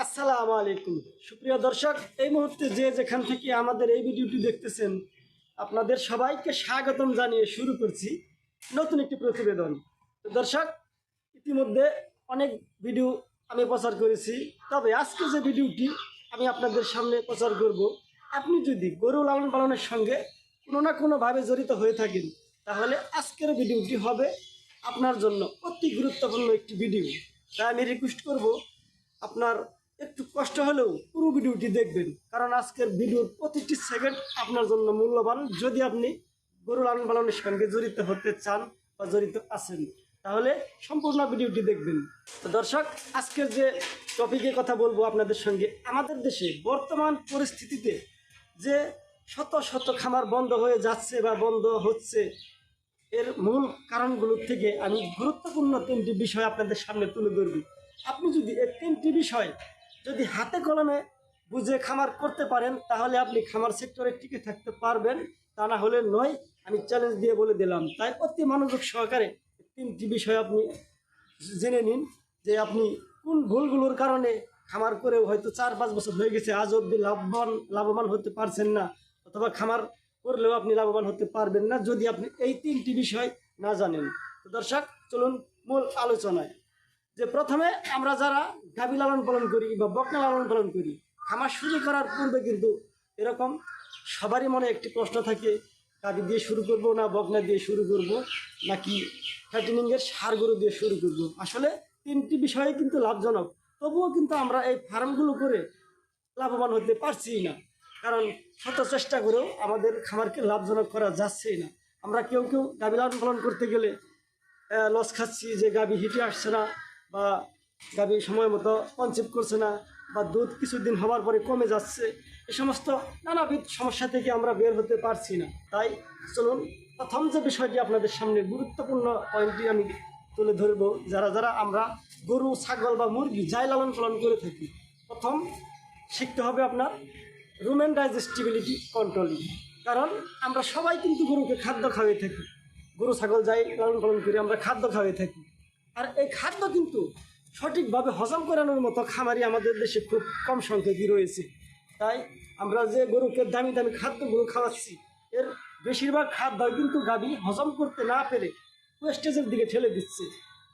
আসসালামু আলাইকুম সুপ্রিয় দর্শক, এই মুহূর্তে যে যেখান থেকে আমাদের এই ভিডিওটি দেখতেছেন আপনাদের সবাইকে স্বাগতম জানিয়ে শুরু করছি নতুন একটি প্রতিবেদন। তো দর্শক, ইতিমধ্যে অনেক ভিডিও আমি প্রচার করেছি, তবে আজকে যে ভিডিওটি আমি আপনাদের সামনে প্রচার করব, আপনি যদি গরু লালন পালনের সঙ্গে কোনো না কোনোভাবে জড়িত হয়ে থাকেন তাহলে আজকের ভিডিওটি হবে আপনার জন্য অতি গুরুত্বপূর্ণ একটি ভিডিও। তাই আমি রিকোয়েস্ট করব আপনার একটু কষ্ট হলেও পুরো ভিডিওটি দেখবেন, কারণ আজকের ভিডিওর প্রতিটি সেকেন্ড আপনার জন্য মূল্যবান। যদি আপনি গরু লালন পালনের সঙ্গে জড়িত হতে চান বা জড়িত আছেন তাহলে সম্পূর্ণ ভিডিওটি দেখবেন। তো দর্শক, আজকের যে টপিকে কথা বলবো আপনাদের সঙ্গে, আমাদের দেশে বর্তমান পরিস্থিতিতে যে শত শত খামার বন্ধ হয়ে যাচ্ছে বা বন্ধ হচ্ছে, এর মূল কারণগুলোর থেকে আমি গুরুত্বপূর্ণ তিনটি বিষয় আপনাদের সামনে তুলে ধরব। আপনি যদি এই তিনটি বিষয় যদি হাতে কলমে বুঝে খামার করতে পারেন তাহলে আপনি খামার সেক্টরে টিকে থাকতে পারবেন, তা না হলে নয়। আমি চ্যালেঞ্জ দিয়ে বলে দিলাম। তাই অতি মনোযোগ সহকারে তিনটি বিষয় আপনি জেনে নিন যে আপনি কোন ভুলগুলোর কারণে খামার করেও হয়তো 4-5 বছর হয়ে গেছে আজ অবধি লাভবান হতে পারছেন না, অথবা খামার করলেও আপনি লাভবান হতে পারবেন না যদি আপনি এই তিনটি বিষয় না জানেন। তো দর্শক, চলুন মূল আলোচনায়। যে প্রথমে আমরা যারা গাভী লালন পালন করি বা বকনা লালন পালন করি, খামার শুরু করার পূর্বে কিন্তু এরকম সবারই মনে একটি প্রশ্ন থাকে, গাভী দিয়ে শুরু করব না বকনা দিয়ে শুরু করব নাকি ফ্যাটেনিংয়ের সার গরু দিয়ে শুরু করব। আসলে তিনটি বিষয়ে কিন্তু লাভজনক, তবুও কিন্তু আমরা এই ফার্মগুলো করে লাভবান হতে পারছি না, কারণ শত চেষ্টা করেও আমাদের খামারকে লাভজনক করা যাচ্ছেই না। আমরা কেউ কেউ গাভী লালন পালন করতে গেলে লস খাচ্ছি, যে গাভী হিটে আসছে না বা গাভী সময় মতো কনসেপ্ট করছে না বা দুধ কিছুদিন হওয়ার পরে কমে যাচ্ছে, এ সমস্ত নানাবিধ সমস্যা থেকে আমরা বের হতে পারছি না। তাই চলুন প্রথম যে বিষয়টি আপনাদের সামনে গুরুত্বপূর্ণ পয়েন্টটি আমি তুলে ধরব। যারা যারা আমরা গরু ছাগল বা মুরগি যাই লালন পালন করে থাকি, প্রথম শিখতে হবে আপনার রুমেন ডাইজেস্টিবিলিটি কন্ট্রোলিং। কারণ আমরা সবাই কিন্তু গরুকে খাদ্য খাওয়াই থাকি, গরু ছাগল যাই লালন পালন করে আমরা খাদ্য খাওয়াই থাকি। আর এই খাদ্য কিন্তু সঠিকভাবে হজম করানোর মতো খামারি আমাদের দেশে খুব কম সংখ্যকই রয়েছে। তাই আমরা যে গরুকে দামি দামি খাদ্যগুলো খাওয়াচ্ছি, এর বেশিরভাগ খাদ্য কিন্তু গাভী হজম করতে না পেরে ওয়েস্টেজের দিকে ঠেলে দিচ্ছে।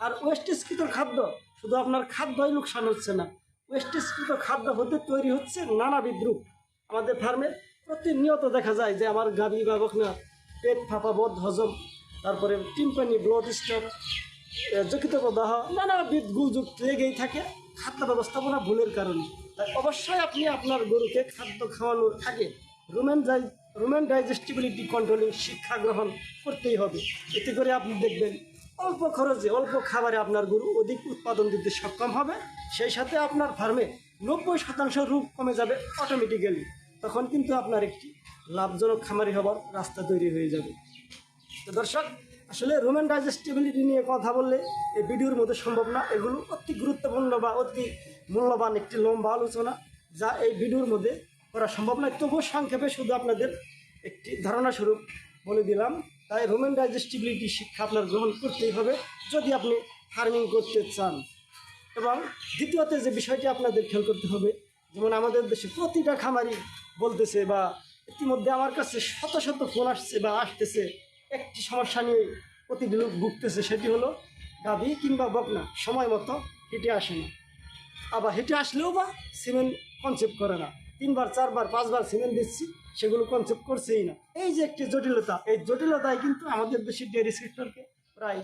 আর ওয়েস্টেজকৃত খাদ্য শুধু আপনার খাদ্যই লোকসান হচ্ছে না, ওয়েস্টেজকৃত খাদ্য হতে তৈরি হচ্ছে নানাবিধ রোগ। আমাদের ফার্মে প্রতিনিয়ত দেখা যায় যে আমার গাভী বা বকনা পেট ফাঁপা, বদ হজম, তারপরে টিম্পানি, ব্লড স্ট্রোক, যকৃত প্রদাহ, নানাবিধ গুজব লেগেই থাকে খাদ্য ব্যবস্থাপনা ভুলের কারণে। তাই অবশ্যই আপনি আপনার গরুকে খাদ্য খাওয়ানোর আগে রুমেন ডাইজেস্টিবিলিটি কন্ট্রোলিং শিক্ষা গ্রহণ করতেই হবে। এতে করে আপনি দেখবেন অল্প খরচে অল্প খাবারে আপনার গরু অধিক উৎপাদন দিতে সক্ষম হবে। সেই সাথে আপনার ফার্মে 90% রোগ কমে যাবে অটোমেটিক্যালি। তখন কিন্তু আপনার একটি লাভজনক খামারি হবার রাস্তা তৈরি হয়ে যাবে। তো দর্শক, আসলে রুমেন ডাইজেস্টিবিলিটি নিয়ে কথা বললে এই ভিডিওর মধ্যে সম্ভব না। এগুলো অতি গুরুত্বপূর্ণ বা অতি মূল্যবান একটি লম্বা আলোচনা, যা এই ভিডিওর মধ্যে করা সম্ভব নয়। তবুও সংক্ষেপে শুধু আপনাদের একটি ধারণা স্বরূপ বলে দিলাম। তাই রুমেন ডাইজেস্টিবিলিটি শিক্ষা আপনার গ্রহণ করতেই হবে যদি আপনি ফার্মিং করতে চান। এবং দ্বিতীয়তে যে বিষয়টি আপনাদের খেয়াল করতে হবে, যেমন আমাদের দেশে প্রতিটা খামারি বলতেছে বা ইতিমধ্যে আমার কাছে শত শত ফোন আসছে বা আসতেছে, একটি সমস্যা নিয়ে প্রতিটি লোক ভুগতেছে, সেটি হলো গাভী কিংবা বকনা সময় মতো হেঁটে আসে না, আবার হেঁটে আসলেও বা সিমেন্ট কনসেপ্ট করে না। 3বার 4বার 5বার সিমেন্ট দিচ্ছি, সেগুলো কনসেপ্ট করছেই না। এই যে একটি জটিলতা, এই জটিলতায় কিন্তু আমাদের দেশের ডেয়ারি সেক্টরকে প্রায়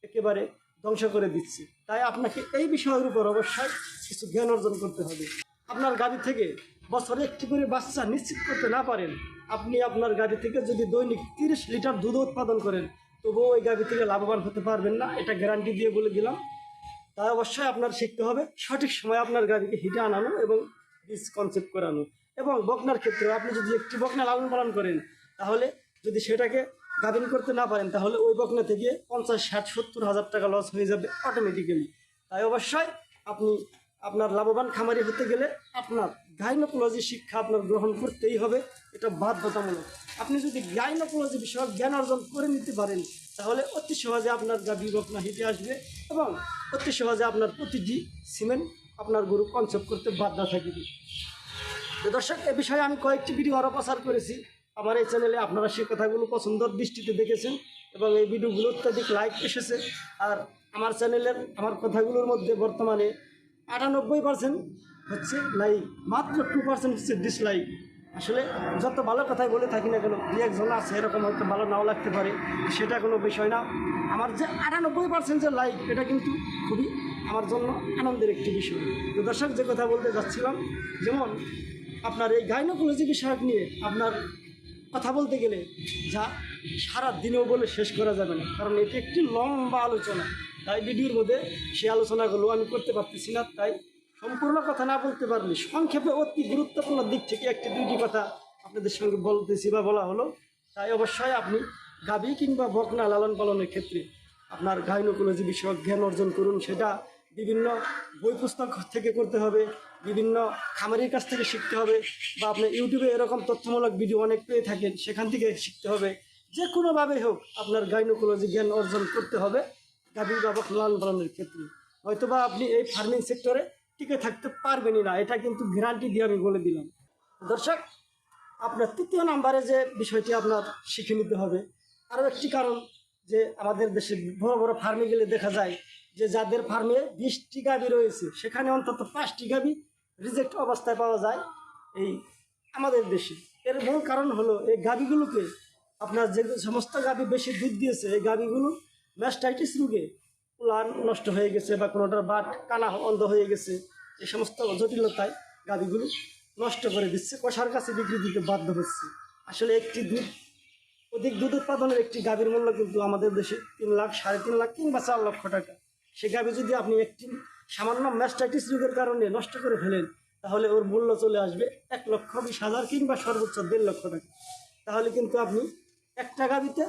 একেবারে ধ্বংস করে দিচ্ছে। তাই আপনাকে এই বিষয়ের উপর অবশ্যই কিছু জ্ঞান অর্জন করতে হবে। আপনার গাভী থেকে বছরে একটি করে বাচ্চা নিশ্চিত করতে না পারেন, আপনি আপনার গাভী থেকে যদি দৈনিক 30 লিটার দুধ উৎপাদন করেন, তবুও ওই গাভী থেকে লাভবান হতে পারবেন না, এটা গ্যারান্টি দিয়ে বলে দিলাম। তাই অবশ্যই আপনার শিখতে হবে সঠিক সময় আপনার গাভীকে হিটে আনানো এবং বীজ কনসেপ্ট করানো। এবং বকনার ক্ষেত্রে আপনি যদি একটি বকনা লালন পালন করেন, তাহলে যদি সেটাকে গাভিন করতে না পারেন তাহলে ওই বকনা থেকে 50, 60, 70 হাজার টাকা লস হয়ে যাবে অটোমেটিক্যালি। তাই অবশ্যই আপনি আপনার লাভবান খামারি হতে গেলে আপনার গাইনোকোলজি শিক্ষা আপনার গ্রহণ করতেই হবে, এটা বাধ্যতামূলক। আপনি যদি গাইনোকোলজি বিষয়ক জ্ঞান অর্জন করে নিতে পারেন তাহলে অতি সহজে আপনার গাভী বকনা হিটে আসবে এবং অতি সহজে আপনার প্রতিটি সিমেন্ট আপনার গরু কনসেপ্ট করতে বাধ্য থাকিবে। তো দর্শক, এ বিষয়ে আমি কয়েকটি ভিডিও আরও প্রচার করেছি আমার এই চ্যানেলে। আপনারা সেই কথাগুলো পছন্দর দৃষ্টিতে দেখেছেন এবং এই ভিডিওগুলো অত্যাধিক লাইক এসেছে। আর আমার চ্যানেলের আমার কথাগুলোর মধ্যে বর্তমানে 98% হচ্ছে লাইক, মাত্র 2% হচ্ছে ডিসলাইক। আসলে যত ভালো কথাই বলে থাকি না কেন, দু একজন আছে এরকম হয়তো ভালো নাও লাগতে পারে, সেটা কোনো বিষয় না। আমার যে 98% যে লাইক, এটা কিন্তু খুবই আমার জন্য আনন্দের একটি বিষয়। তো দর্শক, যে কথা বলতে যাচ্ছিলাম, যেমন আপনার এই গাইনোকোলজি বিষয়ক নিয়ে আপনার কথা বলতে গেলে যা সারা দিনেও বলে শেষ করা যাবে না, কারণ এটি একটি লম্বা আলোচনা। তাই ভিডিওর মধ্যে সেই আলোচনাগুলো আমি করতে পারতেছি না। তাই সম্পূর্ণ কথা না বলতে পারলে সংক্ষেপে অতি গুরুত্বপূর্ণ দিক থেকে একটি দুইটি কথা আপনাদের সঙ্গে বলতেছি বা বলা হলো। তাই অবশ্যই আপনি গাভী কিংবা বকনা লালন পালনের ক্ষেত্রে আপনার গাইনোকোলজি বিষয়ক জ্ঞান অর্জন করুন। সেটা বিভিন্ন বই পুস্তক থেকে করতে হবে, বিভিন্ন খামারির কাছ থেকে শিখতে হবে, বা আপনি ইউটিউবে এরকম তথ্যমূলক ভিডিও অনেক পেয়ে থাকেন, সেখান থেকে শিখতে হবে। যে কোনোভাবেই হোক আপনার গাইনোকোলজি জ্ঞান অর্জন করতে হবে গাভী বা বকনা লালন পালনের ক্ষেত্রে। হয়তোবা আপনি এই ফার্মিং সেক্টরে টিকে থাকতে পারবেনই না, এটা কিন্তু গ্যারান্টি দিয়ে আমি বলে দিলাম। দর্শক, আপনার তৃতীয় নাম্বারে যে বিষয়টি আপনার শিখে নিতে হবে, আরও একটি কারণ যে আমাদের দেশে বড় বড় ফার্মে গেলে দেখা যায় যে যাদের ফার্মে 20টি গাভী রয়েছে, সেখানে অন্তত 5টি গাভী রিজেক্ট অবস্থায় পাওয়া যায় এই আমাদের দেশে। এর মূল কারণ হলো এই গাভীগুলোকে আপনার যে সমস্ত গাভী বেশি দুধ দিয়েছে, এই গাভীগুলো ম্যাস্টাইটিস রোগে উলান নষ্ট হয়ে গেছে, বা কোনোটার বাট কানা অন্ধ হয়ে গেছে। এই সমস্ত জটিলতায় গাভীগুলো নষ্ট করে দিচ্ছে, কষার কাছে বিক্রি দিতে বাধ্য হচ্ছে। আসলে একটি অধিক দুধ উৎপাদনের একটি গাভীর মূল্য কিন্তু আমাদের দেশে 3 লাখ, 3.5 লাখ কিংবা 4 লক্ষ টাকা। সে গাভী যদি আপনি একটি সামান্য ম্যাস্টাইটিস রোগের কারণে নষ্ট করে ফেলেন, তাহলে ওর মূল্য চলে আসবে 1,20,000 কিংবা সর্বোচ্চ 1.5 লক্ষ টাকা। তাহলে কিন্তু আপনি একটা গাভীতে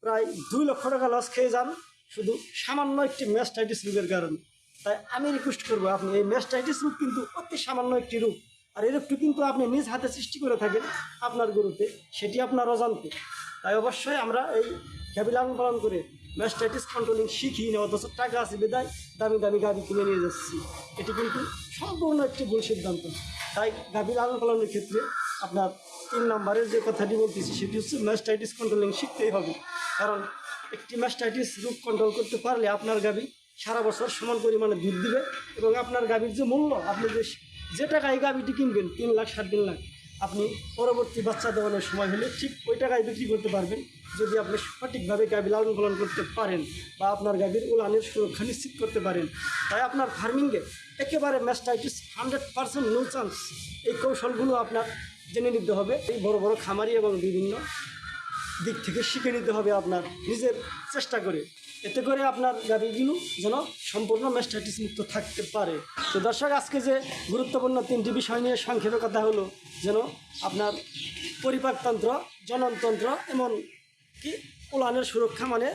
প্রায় 2 লক্ষ টাকা লস খেয়ে যান, শুধু সামান্য একটি ম্যাস্টাইটিস রোগের কারণে। তাই আমি রিকোয়েস্ট করবো, আপনি এই ম্যাস্টাইটিস রোগ কিন্তু অতি সামান্য একটি রোগ, আর এই রোগটি কিন্তু আপনি নিজ হাতে সৃষ্টি করে থাকেন আপনার গরুতে, সেটি আপনার অজান্তে। তাই অবশ্যই আমরা এই গাভী লালন পালন করে ম্যাস্টাইটিস কন্ট্রোলিং শিখি না, অথচ টাকা আছে বেদায় দামি দামি গাভী কিনে নিয়ে যাচ্ছি। এটি কিন্তু সম্পূর্ণ একটি ভুল সিদ্ধান্ত। তাই গাভী লালন পালনের ক্ষেত্রে আপনার 3 নম্বরের যে কথাটি বলতেছি, সেটি হচ্ছে ম্যাস্টাইটিস কন্ট্রোলিং শিখতেই হবে। কারণ একটি ম্যাস্টাইটিস রোগ কন্ট্রোল করতে পারলে আপনার গাভী সারা বছর সমান পরিমাণে দুধ দিবে, এবং আপনার গাভীর যে মূল্য, আপনি যে টাকায় গাভীটি কিনবেন 3 লাখ, 3.5 লাখ, আপনি পরবর্তী বাচ্চা দেওয়ানোর সময় হলে ঠিক ওই টাকায় বিক্রি করতে পারবেন, যদি আপনি সঠিকভাবে গাভী লালন পালন করতে পারেন বা আপনার গাভীর উলানের সুরক্ষা নিশ্চিত করতে পারেন। তাই আপনার ফার্মিংয়ে একেবারে ম্যাস্টাইটিস 100% নো চান্স। এই কৌশলগুলো আপনার জেনে নিতে হবে। এই বড় বড় খামারি এবং বিভিন্ন দিক থেকে শিখে নিতে হবে আপনার নিজের চেষ্টা করে, এতে করে আপনার গাভীগুলো যেন সম্পূর্ণ ম্যাস্টাইটিস মুক্ত থাকতে পারে। তো দর্শক, আজকে যে গুরুত্বপূর্ণ 3টি বিষয় নিয়ে সংক্ষেপে কথা হলো, যেন আপনার পরিপাকতন্ত্র, জননতন্ত্র, এমন কি উলানের সুরক্ষা, মানে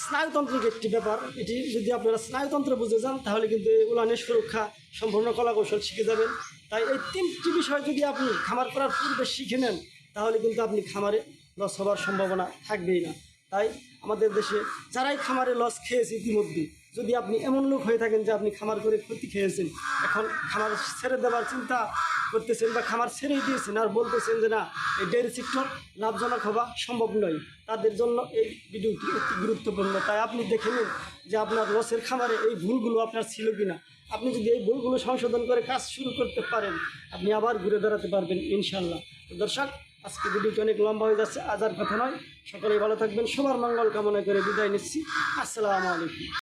স্নায়ুতান্ত্রিক একটি ব্যাপার। এটি যদি আপনারা স্নায়ুতন্ত্র বুঝে যান, তাহলে কিন্তু উলানের সুরক্ষা সম্পূর্ণ কলাকৌশল শিখে যাবেন। তাই এই 3টি বিষয় যদি আপনি খামার করার পূর্বে শিখে নেন, তাহলে কিন্তু আপনি খামারে লস হওয়ার সম্ভাবনা থাকবেই না। তাই আমাদের দেশে যারাই খামারে লস খেয়েছে ইতিমধ্যে, যদি আপনি এমন লোক হয়ে থাকেন যে আপনি খামার করে ক্ষতি খেয়েছেন, এখন খামার ছেড়ে দেওয়ার চিন্তা করতেছেন বা খামার ছেড়েই দিয়েছেন, আর বলতেছেন যে না, এই ডেয়ারি সেক্টর লাভজনক হওয়া সম্ভব নয়, তাদের জন্য এই ভিডিওটি অতি গুরুত্বপূর্ণ। তাই আপনি দেখে নিন যে আপনার লসের খামারে এই ভুলগুলো আপনার ছিল কিনা। আপনি যদি এই ভুলগুলো সংশোধন করে কাজ শুরু করতে পারেন, আপনি আবার ঘুরে দাঁড়াতে পারবেন ইনশাল্লাহ। তো দর্শক, আজকে ভিডিওটি অনেক লম্বা হয়ে যাচ্ছে, আজ আর কথা নয়। সকলেই ভালো থাকবেন, সবার মঙ্গল কামনা করে বিদায় নিচ্ছি। আসসালামু আলাইকুম।